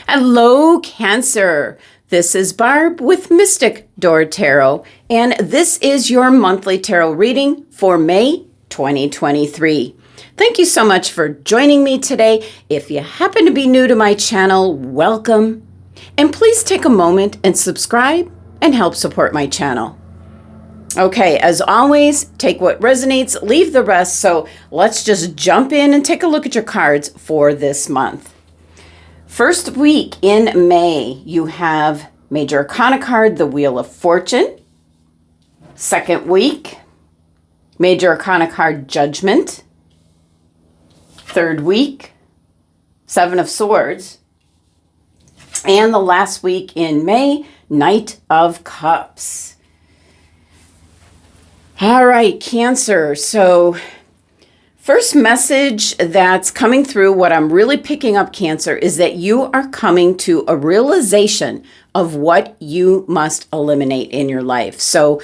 Hello, Cancer. This is Barb with Mystic Door Tarot, and this is your monthly tarot reading for May 2023. Thank you so much for joining me today. If you happen to be new to my channel, welcome. And please take a moment and subscribe and help support my channel. Okay, as always, take what resonates, leave the rest. So let's just jump in and take a look at your cards for this month. First week in May, you have Major Arcana card, the Wheel of Fortune. Second week, Major Arcana card, Judgment. Third week, Seven of Swords. And the last week in May, Knight of Cups. All right, Cancer. So first message that's coming through, what I'm really picking up, Cancer, is that you are coming to a realization of what you must eliminate in your life. So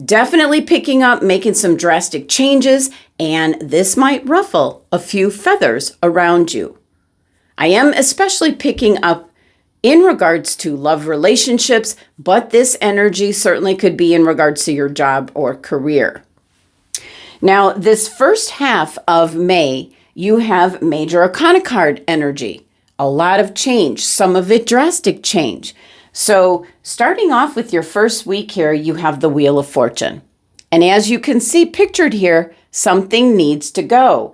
definitely picking up, making some drastic changes, and this might ruffle a few feathers around you. I am especially picking up in regards to love relationships, but this energy certainly could be in regards to your job or career. Now, this first half of May, you have Major Arcana card energy. A lot of change, some of it drastic change. So starting off with your first week here, you have the Wheel of Fortune. And as you can see pictured here, something needs to go.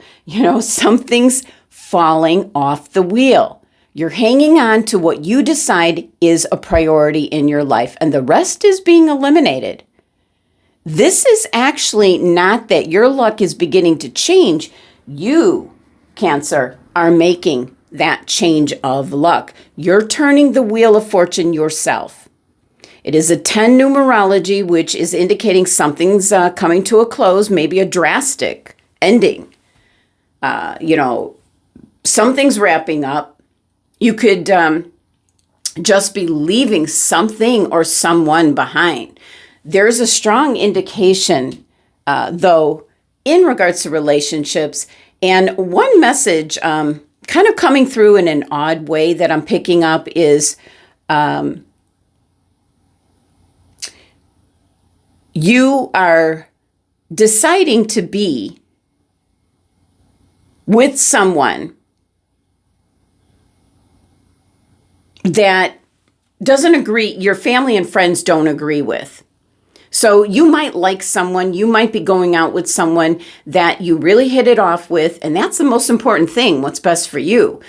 Something's falling off the wheel. You're hanging on to what you decide is a priority in your life, and the rest is being eliminated. This is actually not that your luck is beginning to change. You, Cancer, are making that change of luck. You're turning the Wheel of Fortune yourself. It is a 10 numerology, which is indicating something's coming to a close, maybe a drastic ending. Something's wrapping up. You could just be leaving something or someone behind. There's a strong indication, though, in regards to relationships. And one message kind of coming through in an odd way that I'm picking up is you are deciding to be with someone that doesn't agree, your family and friends don't agree with. So you might like someone, you might be going out with someone that you really hit it off with, and that's the most important thing, what's best for you,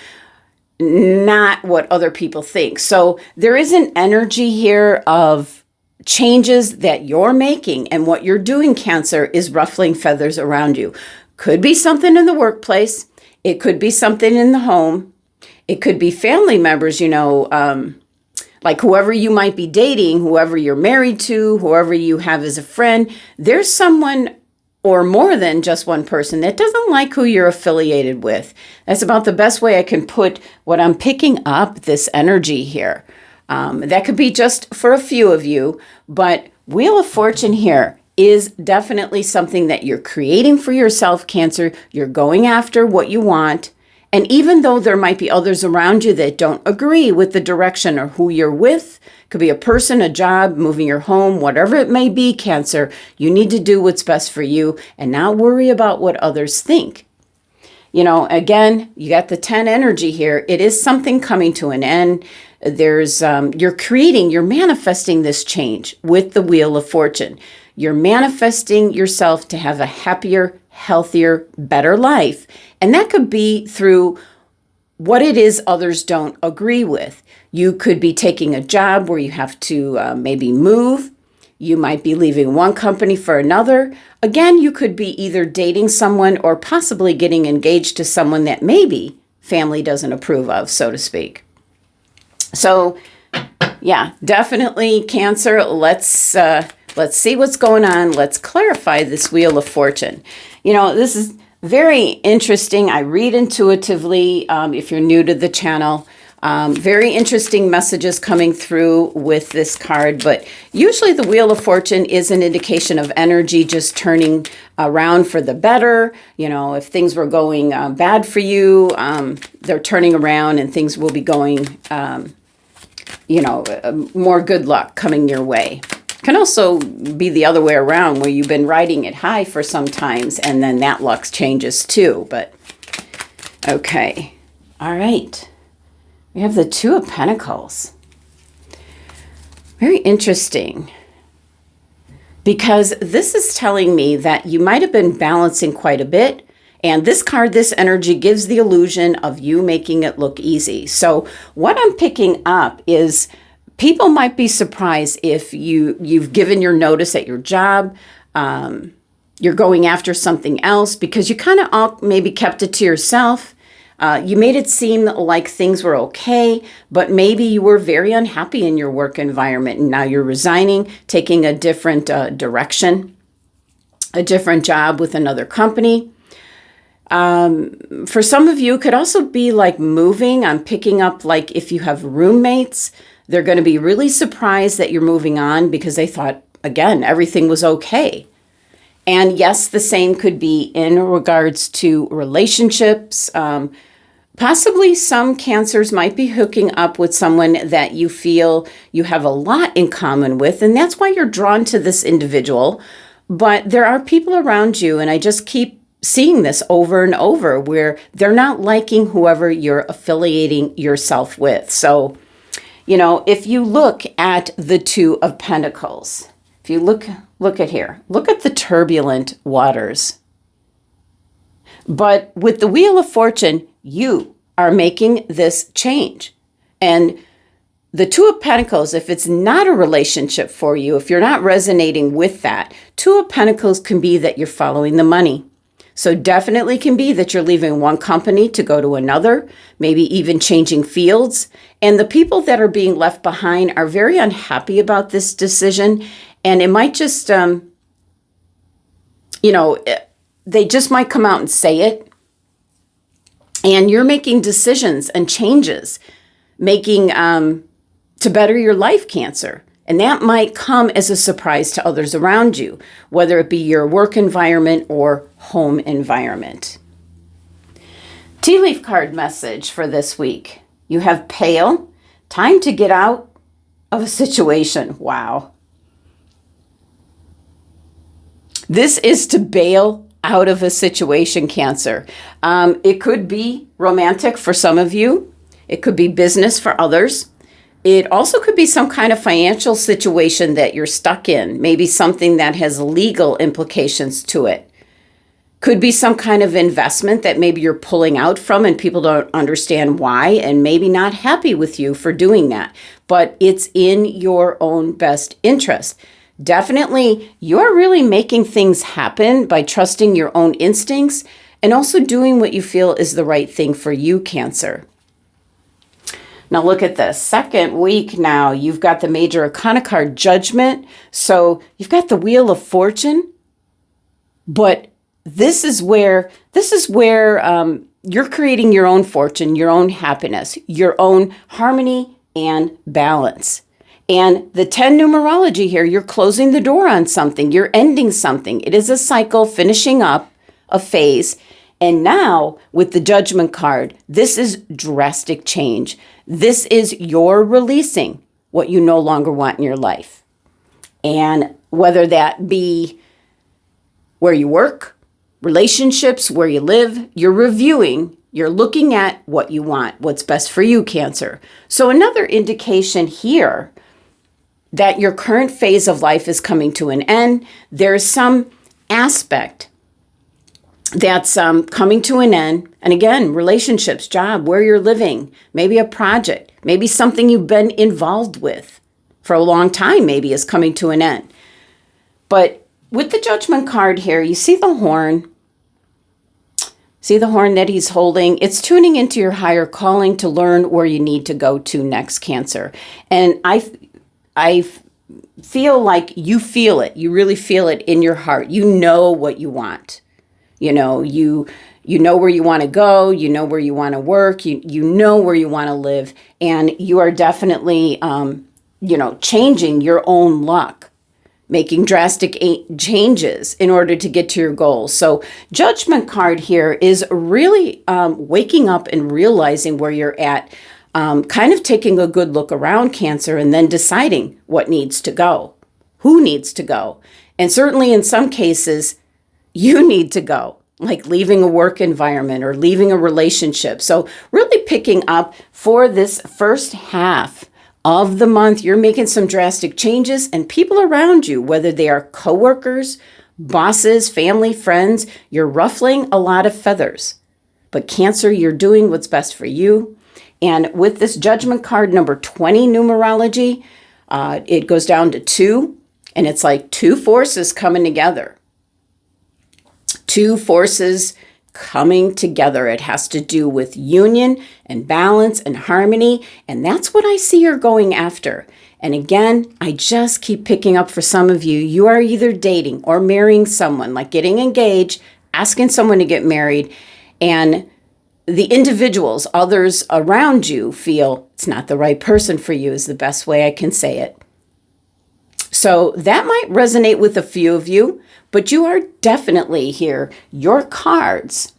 not what other people think. So there is an energy here of changes that you're making, and what you're doing, Cancer, is ruffling feathers around you. Could be something in the workplace, it could be something in the home, it could be family members, like whoever you might be dating, whoever you're married to, whoever you have as a friend. There's someone or more than just one person that doesn't like who you're affiliated with. That's about the best way I can put what I'm picking up, this energy here. That could be just for a few of you, but Wheel of Fortune here is definitely something that you're creating for yourself, Cancer. You're going after what you want. And even though there might be others around you that don't agree with the direction or who you're with, could be a person, a job, moving your home, whatever it may be, Cancer, you need to do what's best for you and not worry about what others think. Again, you got the 10 energy here. It is something coming to an end. There's, you're manifesting this change with the Wheel of Fortune. You're manifesting yourself to have a happier, healthier, better life. And that could be through what it is others don't agree with. You could be taking a job where you have to maybe move. You might be leaving one company for another. Again, you could be either dating someone or possibly getting engaged to someone that maybe family doesn't approve of, so to speak. So, yeah, definitely, Cancer, let's see what's going on. Let's clarify this Wheel of Fortune. This is very interesting. I read intuitively if you're new to the channel. Very interesting messages coming through with this card, but usually the Wheel of Fortune is an indication of energy just turning around for the better. You know, if things were going bad for you, they're turning around and things will be going, more good luck coming your way. Can also be the other way around, where you've been riding it high for some times and then that luck changes too. But okay. All right. We have the Two of Pentacles. Very interesting, because this is telling me that you might have been balancing quite a bit. And this card, this energy, gives the illusion of you making it look easy. So what I'm picking up is people might be surprised if you've given your notice at your job, you're going after something else because you kind of all maybe kept it to yourself. You made it seem like things were okay, but maybe you were very unhappy in your work environment, and now you're resigning, taking a different direction, a different job with another company. For some of you, it could also be like moving. I'm picking up like if you have roommates, they're going to be really surprised that you're moving on because they thought, again, everything was okay. And yes, the same could be in regards to relationships. Possibly some Cancers might be hooking up with someone that you feel you have a lot in common with, and that's why you're drawn to this individual. But there are people around you, and I just keep seeing this over and over, where they're not liking whoever you're affiliating yourself with. So, if you look at the Two of Pentacles, if you look at here, look at the turbulent waters. But with the Wheel of Fortune, you are making this change. And the Two of Pentacles, if it's not a relationship for you, if you're not resonating with that, Two of Pentacles can be that you're following the money. So definitely can be that you're leaving one company to go to another, maybe even changing fields. And the people that are being left behind are very unhappy about this decision. And it might just, they just might come out and say it. And you're making decisions and changes, making to better your life, Cancer. And that might come as a surprise to others around you, whether it be your work environment or home environment. Tea leaf card message for this week. You have Pale, time to get out of a situation. Wow. This is to bail out of a situation, Cancer. It could be romantic for some of you. It could be business for others. It also could be some kind of financial situation that you're stuck in, maybe something that has legal implications to it. Could be some kind of investment that maybe you're pulling out from and people don't understand why and maybe not happy with you for doing that. But it's in your own best interest. Definitely, you're really making things happen by trusting your own instincts and also doing what you feel is the right thing for you, Cancer. Now look at this. Second week now, you've got the Major Arcana card, Judgment. So you've got the Wheel of Fortune, but this is where you're creating your own fortune, your own happiness, your own harmony and balance. And the 10 numerology here, you're closing the door on something. You're ending something. It is a cycle, finishing up a phase. And now with the Judgment card, this is drastic change. This is your releasing what you no longer want in your life. And whether that be where you work, relationships, where you live, you're reviewing, you're looking at what you want, what's best for you, Cancer. So another indication here that your current phase of life is coming to an end. There's some aspect that's coming to an end. And again, relationships, job, where you're living, maybe a project, maybe something you've been involved with for a long time maybe is coming to an end. But with the Judgment card here, you see the horn. See the horn that he's holding? It's tuning into your higher calling to learn where you need to go to next, Cancer. And I feel like you feel it. You really feel it in your heart. You know what you want. You know, you You know where you want to go. You know where you want to work. You know where you want to live. And you are definitely, changing your own luck, making drastic changes in order to get to your goals. So Judgment card here is really waking up and realizing where you're at, kind of taking a good look around, Cancer, and then deciding what needs to go, who needs to go. And certainly in some cases, you need to go, like leaving a work environment or leaving a relationship. So really picking up for this first half of the month, you're making some drastic changes, and people around you, whether they are coworkers, bosses, family, friends, you're ruffling a lot of feathers. But Cancer, you're doing what's best for you. And with this Judgment card, number 20 numerology, it goes down to 2. And it's like 2 forces coming together. 2 forces coming together. It has to do with union and balance and harmony. And that's what I see you're going after. And again, I just keep picking up for some of you. You are either dating or marrying someone, like getting engaged, asking someone to get married. And the individuals, others around you, feel it's not the right person for you, is the best way I can say it. So that might resonate with a few of you, but you are definitely here. Your cards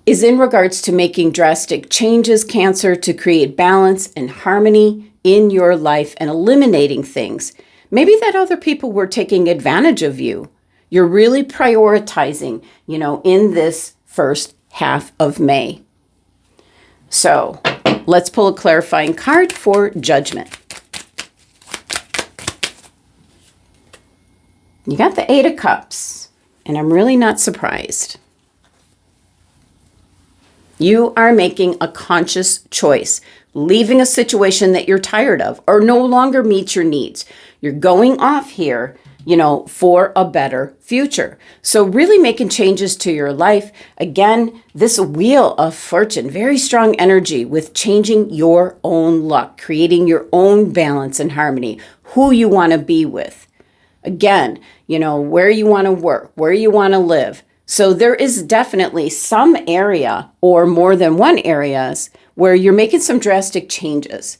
is in regards to making drastic changes, Cancer, to create balance and harmony in your life and eliminating things. Maybe that other people were taking advantage of you. You're really prioritizing, in this first half of May. So let's pull a clarifying card for Judgment. You got the 8 of Cups, and I'm really not surprised. You are making a conscious choice, leaving a situation that you're tired of or no longer meets your needs. You're going off here, for a better future. So really making changes to your life. Again, this Wheel of Fortune, very strong energy with changing your own luck, creating your own balance and harmony, who you want to be with. Again, where you want to work, where you want to live. So there is definitely some area or more than one areas where you're making some drastic changes.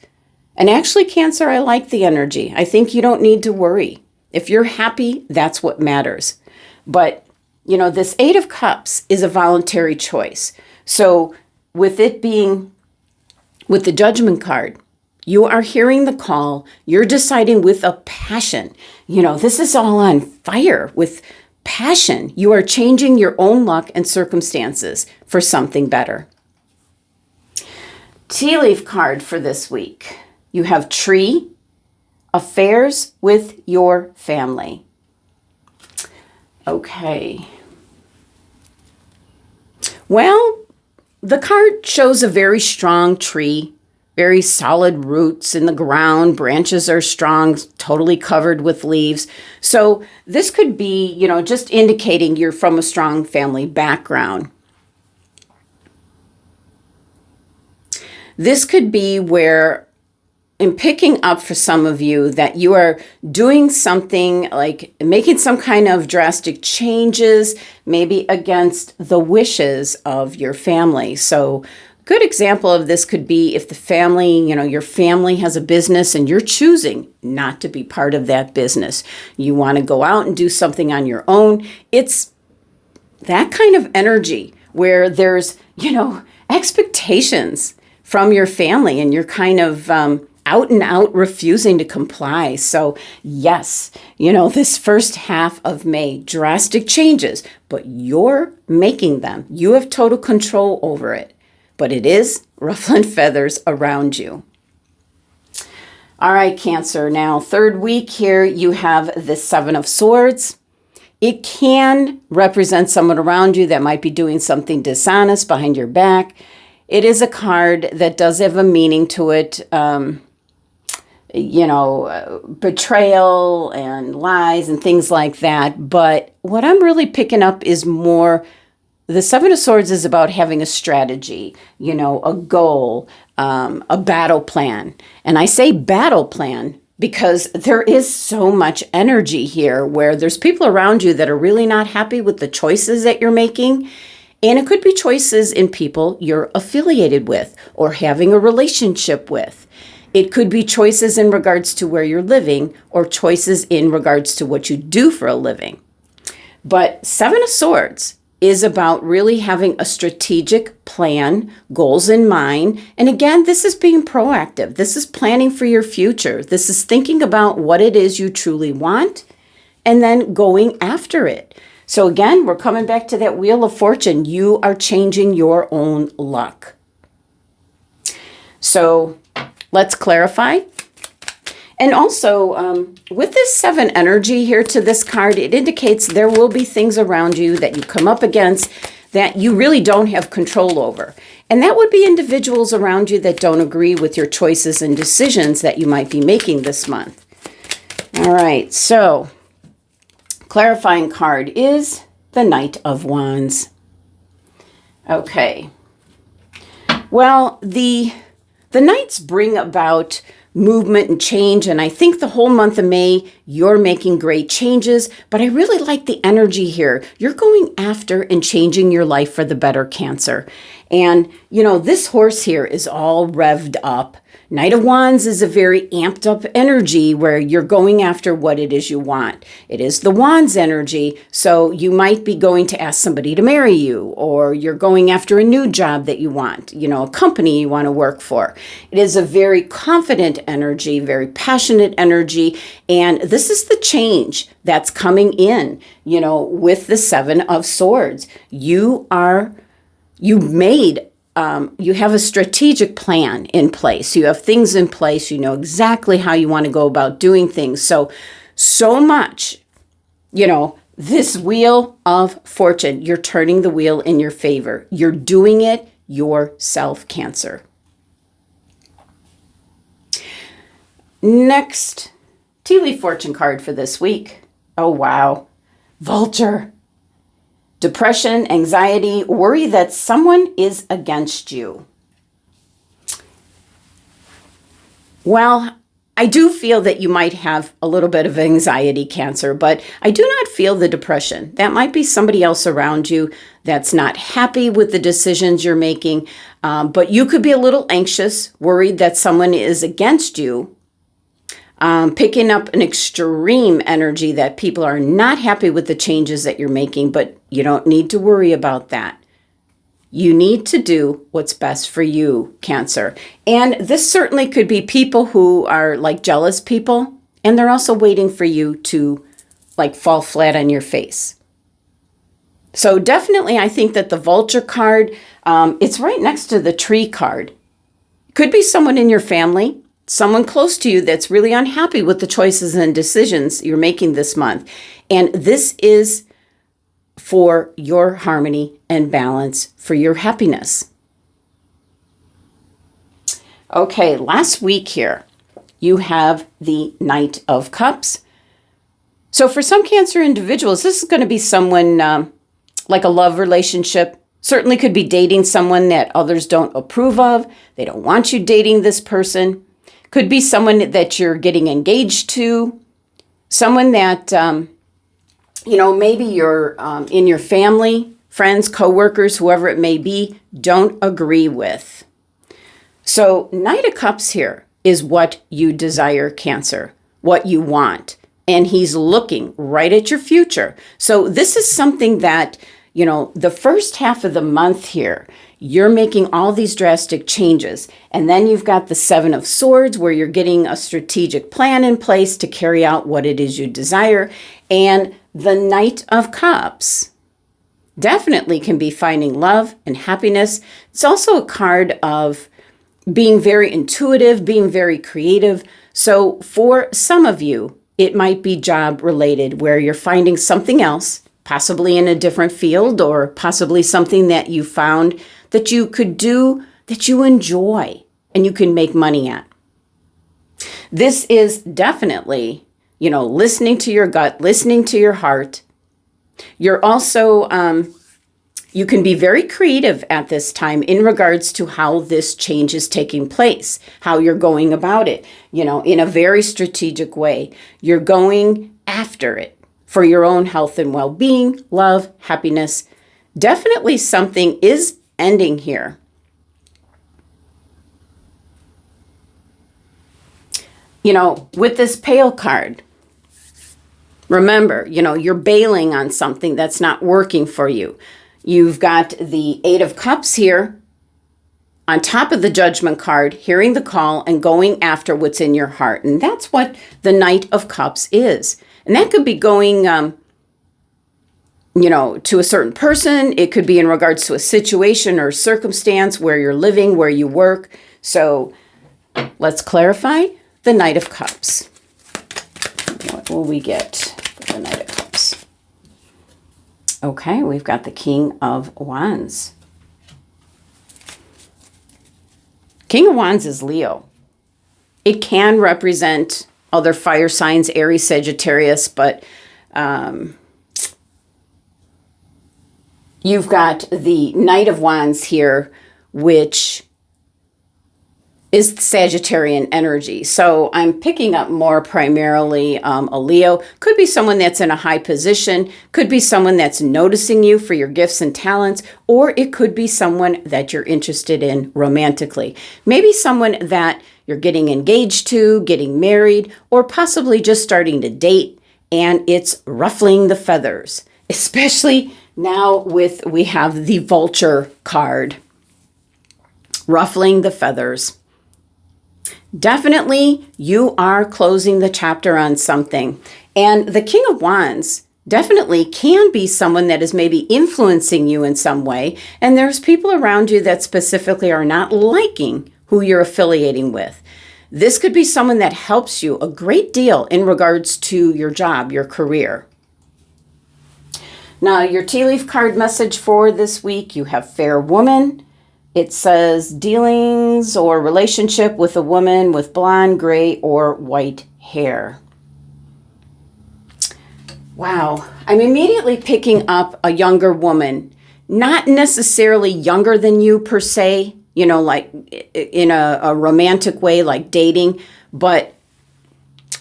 And actually, Cancer, I like the energy. I think you don't need to worry. If you're happy, that's what matters. But, this 8 of Cups is a voluntary choice. So with it being, with the Judgment card, you are hearing the call. You're deciding with a passion. This is all on fire with passion. You are changing your own luck and circumstances for something better. Tea leaf card for this week. You have Tree, affairs with your family. Okay. Well, the card shows a very strong tree, very solid roots in the ground. Branches are strong, totally covered with leaves. So this could be, just indicating you're from a strong family background. This could be where, in picking up for some of you, that you are doing something like making some kind of drastic changes, maybe against the wishes of your family. So good example of this could be if the family, your family has a business and you're choosing not to be part of that business. You want to go out and do something on your own. It's that kind of energy where there's, expectations from your family and you're kind of out and out refusing to comply. So yes, this first half of May, drastic changes, but you're making them. You have total control over it, but it is ruffling feathers around you. All right, Cancer. Now, third week here, you have the 7 of Swords. It can represent someone around you that might be doing something dishonest behind your back. It is a card that does have a meaning to it. Betrayal and lies and things like that. But what I'm really picking up is more, the 7 of Swords is about having a strategy, a goal, a battle plan. And I say battle plan because there is so much energy here where there's people around you that are really not happy with the choices that you're making. And it could be choices in people you're affiliated with or having a relationship with. It could be choices in regards to where you're living or choices in regards to what you do for a living. But Seven of Swords is about really having a strategic plan, goals in mind. And again, this is being proactive. This is planning for your future. This is thinking about what it is you truly want and then going after it. So again, we're coming back to that Wheel of Fortune. You are changing your own luck. So let's clarify. And also, with this 7 energy here to this card, it indicates there will be things around you that you come up against that you really don't have control over. And that would be individuals around you that don't agree with your choices and decisions that you might be making this month. All right, so clarifying card is the Knight of Wands. Okay. Well, the Knights bring about movement and change, and I think the whole month of May you're making great changes, but I really like the energy here. You're going after and changing your life for the better, Cancer. And you know, this horse here is all revved up. Knight of Wands is a very amped up energy where you're going after what it is you want. It is the Wands energy, so you might be going to ask somebody to marry you, or you're going after a new job that you want, you know, a company you want to work for. It is a very confident energy, very passionate energy, and this is the change that's coming in, you know, with the 7 of Swords. You have a strategic plan in place. You have things in place. You know exactly how you want to go about doing things. So much, you know, this Wheel of Fortune, you're turning the wheel in your favor. You're doing it yourself, Cancer. Next, tea leaf fortune card for this week. Oh, wow. Vulture. Depression, anxiety, worry that someone is against you. Well, I do feel that you might have a little bit of anxiety, Cancer, but I do not feel the depression. That might be somebody else around you that's not happy with the decisions you're making, but you could be a little anxious, worried that someone is against you. Picking up an extreme energy that people are not happy with the changes that you're making, but you don't need to worry about that. You need to do what's best for you, Cancer. And this certainly could be people who are like jealous people, and they're also waiting for you to like fall flat on your face. So definitely, I think that the Vulture card, it's right next to the Tree card. Could be someone in your family, someone close to you that's really unhappy with the choices and decisions you're making this month. And this is for your harmony and balance, for your happiness. Okay, last week here, you have the Knight of Cups. So for some Cancer individuals, this is going to be someone like a love relationship. Certainly could be dating someone that others don't approve of. They don't want you dating this person. Could be someone that you're getting engaged to, someone that, you know, maybe you're in your family, friends, coworkers, whoever it may be, don't agree with. So Knight of Cups here is what you desire, Cancer, what you want. And he's looking right at your future. So this is something that, you know, the first half of the month here, you're making all these drastic changes. And then you've got the 7 of Swords where you're getting a strategic plan in place to carry out what it is you desire. And the Knight of Cups definitely can be finding love and happiness. It's also a card of being very intuitive, being very creative. So for some of you, it might be job related where you're finding something else, possibly in a different field or possibly something that you found that you could do that you enjoy and you can make money at. This is definitely, you know, listening to your gut, listening to your heart. You're also You can be very creative at this time in regards to how this change is taking place, how you're going about it, in a very strategic way. You're going after it for your own health and well-being, love, happiness. Definitely something is ending here. With this Pale card, remember, you're bailing on something that's not working for you. You've got the Eight of Cups here on top of the Judgment card, hearing the call and going after what's in your heart. And that's what the Knight of Cups is. And that could be going, to a certain person. It could be in regards to a situation or circumstance where you're living, where you work. So let's clarify the Knight of Cups. What will we get for the Knight of Cups? Okay, we've got the King of Wands. King of Wands is Leo. It can represent other fire signs, Aries, Sagittarius, but you've got the Knight of Wands here, which is Sagittarian energy. So I'm picking up more primarily a Leo. Could be someone that's in a high position, could be someone that's noticing you for your gifts and talents, or it could be someone that you're interested in romantically. Maybe someone that you're getting engaged to, getting married, or possibly just starting to date, and it's ruffling the feathers. Especially now we have the Vulture card. Ruffling the feathers. Definitely, you are closing the chapter on something. And the King of Wands definitely can be someone that is maybe influencing you in some way. And there's people around you that specifically are not liking who you're affiliating with. This could be someone that helps you a great deal in regards to your job, your career. Now, your tea leaf card message for this week, you have Fair Woman. It says dealings or relationship with a woman with blonde, gray, or white hair. Wow. I'm immediately picking up a younger woman, not necessarily younger than you per se, like in a romantic way, like dating, but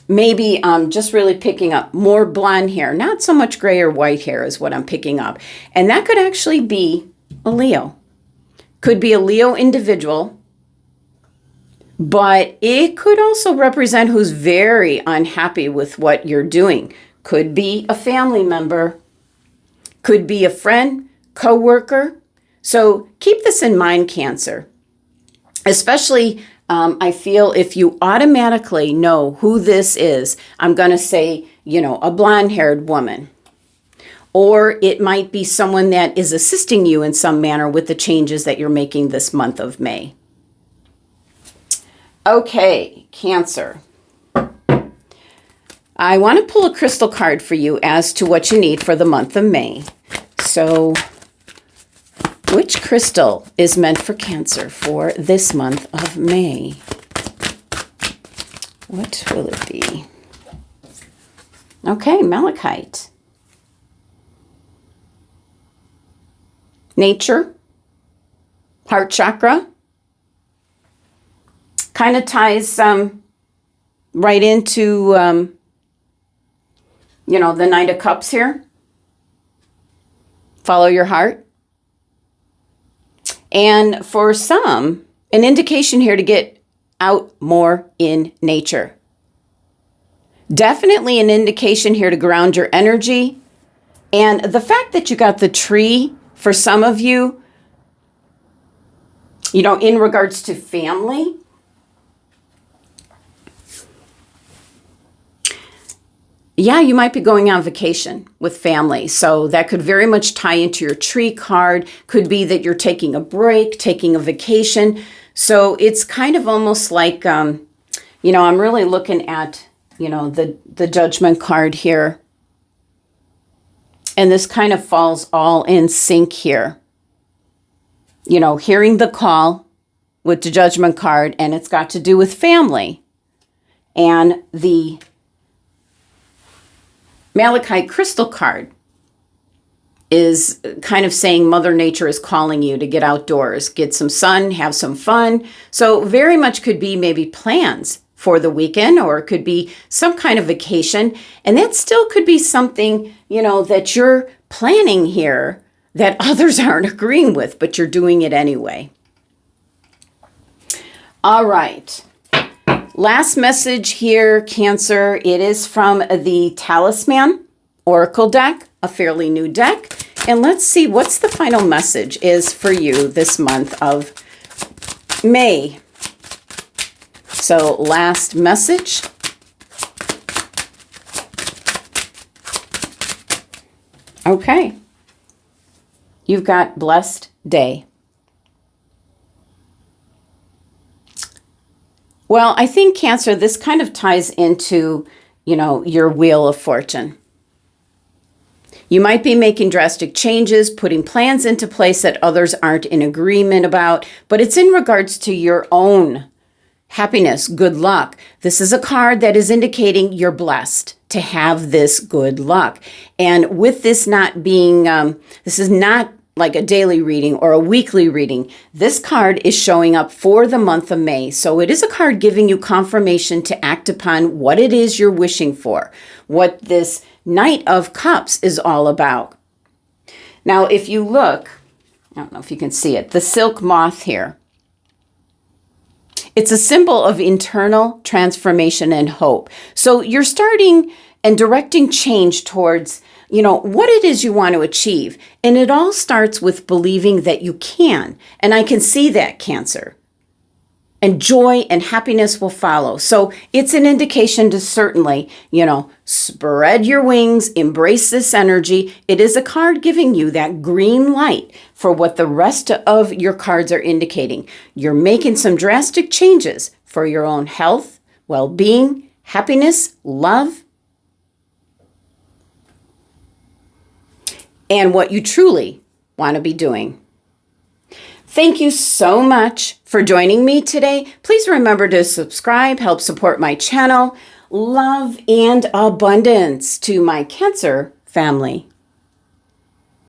maybe just really picking up more blonde hair, not so much gray or white hair is what I'm picking up. And that could actually be a Leo. Could be a Leo individual, but it could also represent who's very unhappy with what you're doing. Could be a family member, could be a friend, coworker. So keep this in mind, Cancer. Especially, I feel if you automatically know who this is, I'm going to say, a blonde-haired woman. Or it might be someone that is assisting you in some manner with the changes that you're making this month of May. Okay, Cancer. I want to pull a crystal card for you as to what you need for the month of May. So, which crystal is meant for Cancer for this month of May? What will it be? Okay, malachite. Nature, heart chakra, kind of ties right into, the Knight of Cups here. Follow your heart. And for some, an indication here to get out more in nature. Definitely an indication here to ground your energy. And the fact that you got the tree, for some of you, in regards to family, yeah, you might be going on vacation with family. So that could very much tie into your tree card. Could be that you're taking a break, taking a vacation. So it's kind of almost like, I'm really looking at, the Judgment card here. And this kind of falls all in sync here. Hearing the call with the Judgment card, and it's got to do with family. And the Malachite crystal card is kind of saying Mother Nature is calling you to get outdoors, get some sun, have some fun. So very much could be maybe plans for the weekend, or it could be some kind of vacation. And that still could be something, that you're planning here that others aren't agreeing with, but you're doing it anyway. All right. Last message here, Cancer. It is from the Talisman Oracle deck, a fairly new deck. And let's see what's the final message is for you this month of May. So last message. Okay. You've got blessed day. Well, I think, Cancer, this kind of ties into, your wheel of fortune. You might be making drastic changes, putting plans into place that others aren't in agreement about, but it's in regards to your own happiness, good luck. This is a card that is indicating you're blessed to have this good luck. And with this not being, this is not like a daily reading or a weekly reading. This card is showing up for the month of May. So it is a card giving you confirmation to act upon what it is you're wishing for, what this Knight of Cups is all about. Now, if you look, I don't know if you can see it, the silk moth here. It's a symbol of internal transformation and hope. So you're starting and directing change towards what it is you want to achieve. And it all starts with believing that you can. And I can see that, Cancer. And joy and happiness will follow. So it's an indication to certainly, spread your wings, embrace this energy. It is a card giving you that green light for what the rest of your cards are indicating. You're making some drastic changes for your own health, well-being, happiness, love, and what you truly want to be doing. Thank you so much for joining me today. Please remember to subscribe, help support my channel. Love and abundance to my Cancer family.